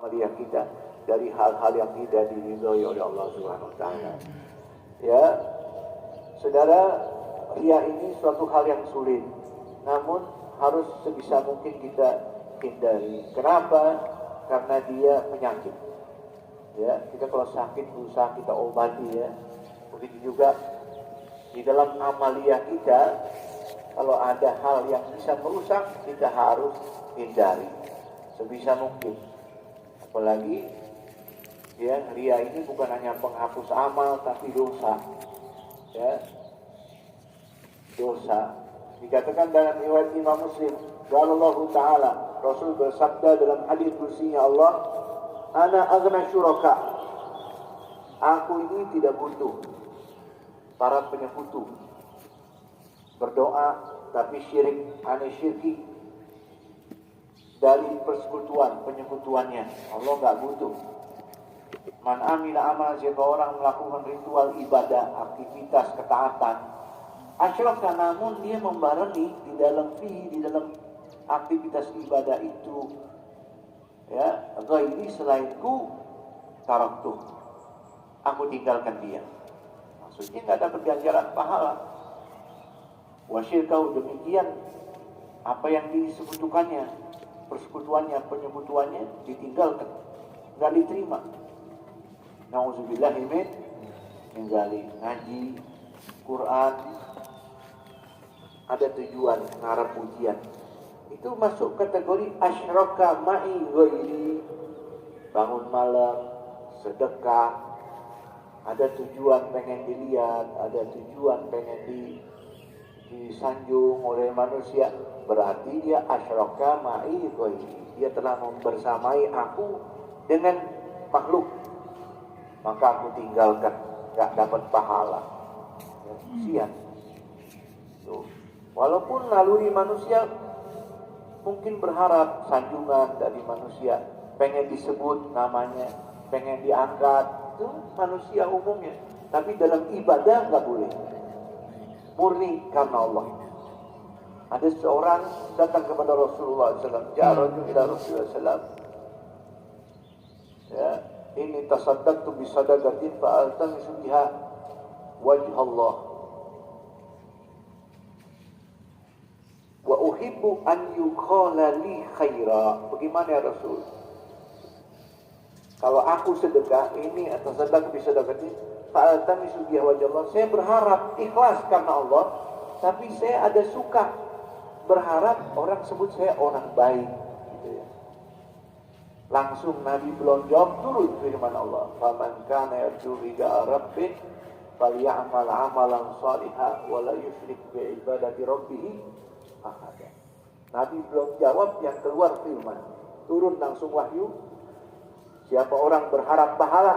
melihat kita dari hal-hal yang tidak diridhoi oleh Allah Subhanahu wa taala. Ya, saudara, riya ini suatu hal yang sulit, namun harus sebisa mungkin kita hindari. Kenapa? Karena dia penyakit. Ya, kita kalau sakit berusaha kita obati ya. Begitu juga di dalam amaliyah kita, kalau ada hal yang bisa merusak, kita harus hindari sebisa mungkin. Apalagi ya, riya ini bukan hanya penghapus amal tapi dosa. Ya, dosa. Dikatakan dalam riwayat Imam Muslim, Allah Taala, Rasul bersabda dalam hadis kursinya Allah, "Ana aghna syuraka." Aku ini tidak butuh para penyekutu. Berdoa tapi syirik, aneh syirki dari persekutuan, penyekutuannya. Allah enggak butuh. Man amila amal, siapa orang melakukan ritual ibadah, aktivitas ketaatan, asyraka, namun dia membarengi di dalam aktivitas ibadah itu ya, ghairi, selainku, taraktuh, aku tinggalkan dia. Maksudnya enggak dapat ganjaran pahala. Wasyirkau, demikian apa yang disekutukannya, persekutuannya, penyekutuannya ditinggalkan, enggak diterima. Nauzubillahi min dzalik. Ngaji Quran ada tujuan ngarep pujian, itu masuk kategori asyraka ma'i ghairi. Bangun malam, sedekah, ada tujuan pengen dilihat, ada tujuan pengen disanjung oleh manusia, berarti dia asyraka ma'i ghairi. Dia telah membersamai aku dengan makhluk, maka aku tinggalkan, gak dapat pahala. Kasihan. Walaupun naluri manusia mungkin berharap sanjungan dari manusia, pengen disebut namanya, pengen diangkat, itu manusia umumnya. Tapi dalam ibadah gak boleh, murni karena Allah. Ada seorang datang kepada Rasulullah SAW, ja'araju ila Rasulullah SAW, ya, ini tasaddaqtu bi sadaqatin fa'altamisu biha wajh Allah wa uhibbu an yuqala li khaira. Bagaimana ya Rasul? Kalau aku sedekah ini atau sedekah bi sadaqatin fa'altamisu biha wajh Allah, saya berharap ikhlas karena Allah, tapi saya ada suka berharap orang sebut saya orang baik. Langsung Nabi belum jawab, turun firman Allah, "Faman kana yarju liqa rabbih falyamal 'amalan shalihan wa la yusyrik bi ibadati rabbih ahada." Nabi belum jawab, yang keluar firman, turun langsung wahyu. Siapa orang berharap pahala,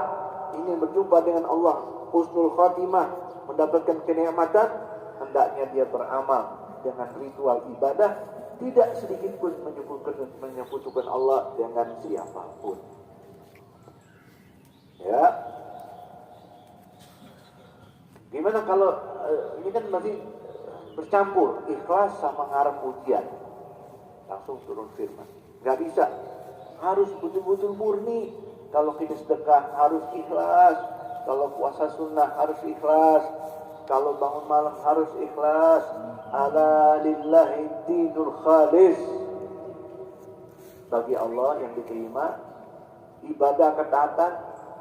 ingin berjumpa dengan Allah, husnul khatimah, mendapatkan kenikmatan, hendaknya dia beramal dengan ritual ibadah, tidak sedikit pun menyekutukan Allah dengan siapapun. Ya. Gimana kalau ini kan masih bercampur ikhlas sama ngarep pujian. Langsung turun firman. Gak bisa. Harus betul-betul murni. Kalau kita sedekah harus ikhlas. Kalau puasa sunnah harus ikhlas. Kalau bangun malam harus ikhlas. Ala lillahi dinul khalis. Bagi Allah yang diterima ibadah ketaatan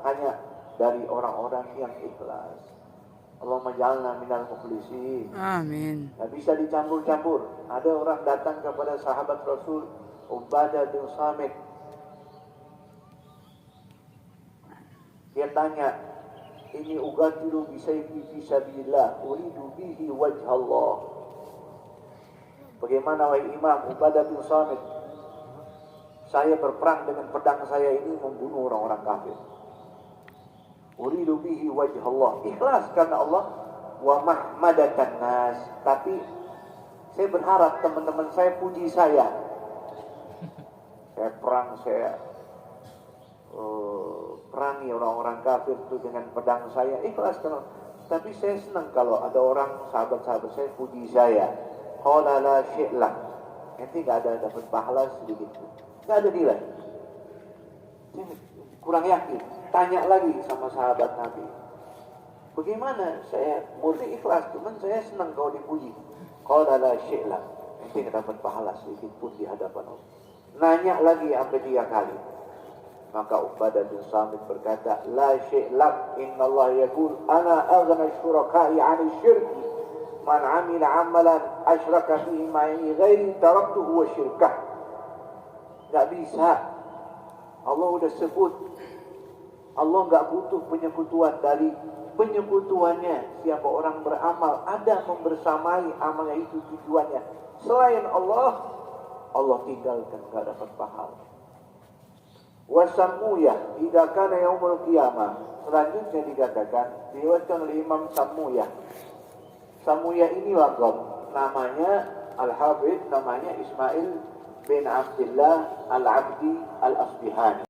hanya dari orang-orang yang ikhlas. Allahumma ja'alna minal mukhlisin. Amin. Tidak bisa dicampur-campur. Ada orang datang kepada sahabat Rasul Ubadah bin Samit. Dia tanya, "Ini ugatilu bisayfi fisabilillah, uridu bihi wajh Allah." Bagaimana wahai Imam Ubadah bin Samit? Saya berperang dengan pedang saya ini membunuh orang-orang kafir. Uridu bihi wajh Allah, ikhlas karena Allah, wa mahmadatan nas, tapi saya berharap teman-teman saya puji saya. Saya perang, saya perangi orang-orang kafir itu dengan pedang saya, ikhlas karena, tapi saya senang kalau ada orang sahabat-sahabat saya puji saya. Qala la syi'lah, nanti gak ada dapat pahala sedikit pun, gak ada nilai. Saya kurang yakin. Tanya lagi sama sahabat Nabi. Bagaimana? Saya murni ikhlas, cuman saya senang kalau dipuji. Qala la syai'la. Nanti dapat pahala sedikit pun di hadapan Allah. Nanya lagi sampai 3 kali. Maka Ubadah bin Samit berkata, la syai'la, inna Allah yaqul ana aghna syuraka'i 'ani syirki. Man 'amila 'amalan asyraka fihi ma'i ghairi taraktuhu wa syirkah. Enggak bisa. Allah udah sebut, Allah enggak butuh penyekutuan. Dari penyekutuannya, siapa orang beramal ada membersamai amalnya, itu tujuannya. Selain Allah, Allah tinggalkan, enggak dapat pahala. Wasamuyah idza kana yaumul qiyamah. Selanjutnya dikatakan, diriwayatkan oleh Imam Samuyah. Samuyah ini laqab, namanya Al-Hafidh, namanya Ismail bin Abdullah Al-Abdi Al-Asbihani.